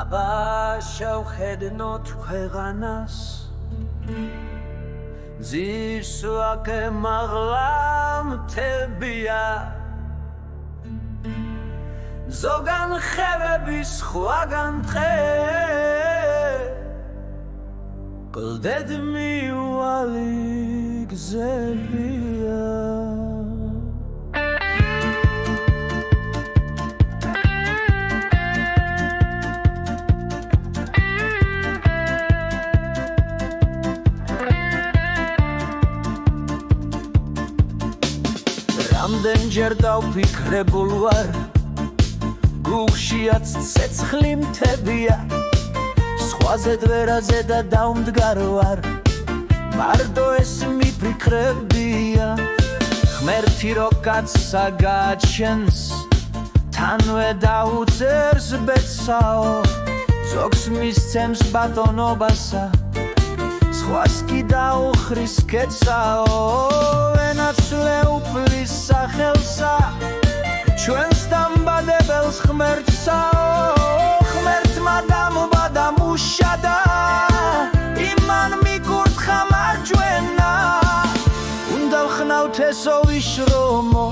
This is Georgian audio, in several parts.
შევხედნოთ ქვეყანას ძირს ვაკე მაღლა მთებია ზოგან ხევები სხვაგან ტყე კლდედ მივალი გზებია რამდენჯერ დავფიქრებულ ვარ გულშიაც ცეცხლი მთებია სხვაზე დვერაზე და დავმდგარ ვარ მარტო ეს მიფიქრებია ღმერთი რო კაცსა გააჩენს თანვე დაუწერს ბეცაო ზოგს მისცემს ბატონობასა სხვას კი დაუხრის კეცაო ვენაც ლეუფლის სახელსა ჩვენს დამბადებელს ღმერთსაო ღმერთმა დამობა და მუშადა იმან მიკურთხა მარჯვენა უნდა ვხნავთ ესო ვიშრომო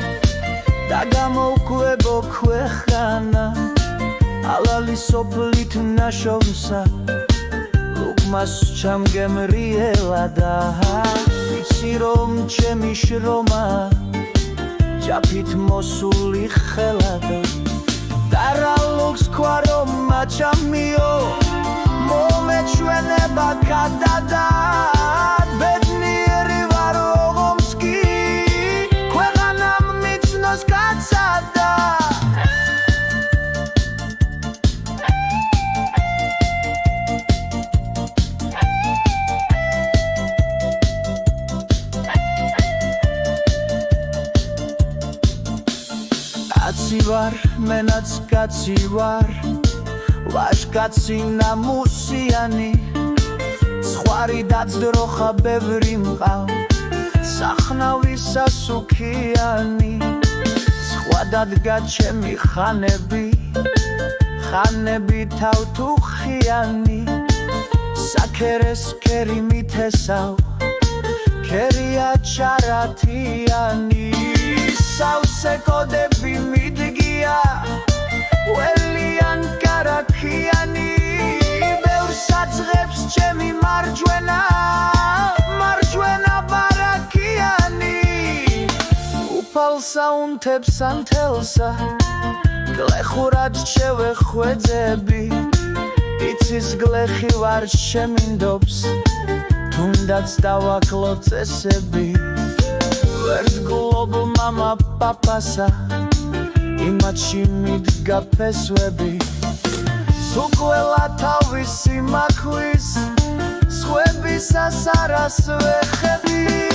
და გამოვკვებო ქვეყანა ალალი სოფლით ნაშოვნსა ლუკმას ჩამგემრიელა და ვიცი რომ ჩემი შრომა ჯაფით მოსული ხელადა და რა ლუქს ქვა რომ მაჩამიო მომეჩვენება გადადა ბედნიერი ვარ ომს კი ქვეყანამ მიცნოს კაცადა კაცი ვარ, მენაც კაცი ვარ ვაჟკაცი ნამუსიანი ცხვარი დაძდროხა ბევრი მყავ სახნავი სასუქიანი სხვა დადგა ჩემი ხანები თავთუხიანი საქერეს ქერი მითესავ ქერია ჩარათიანი სავსე კოდები მიდგია ველიან კარაქიანი ბევრ საძღებს ჩემი მარჯვენა ბარაქიანი უფალსა უნთებს ანთელსა გლეხურად შევეხვეძები იცის გლეხი ვარ შემინდობს თუნდაც დავაკლო წესები ვერთ გლობ მამა პაპასა იმათში მიდგა ფესვები სუქველა თავისი მაქვის სხვებისას არას ვეხები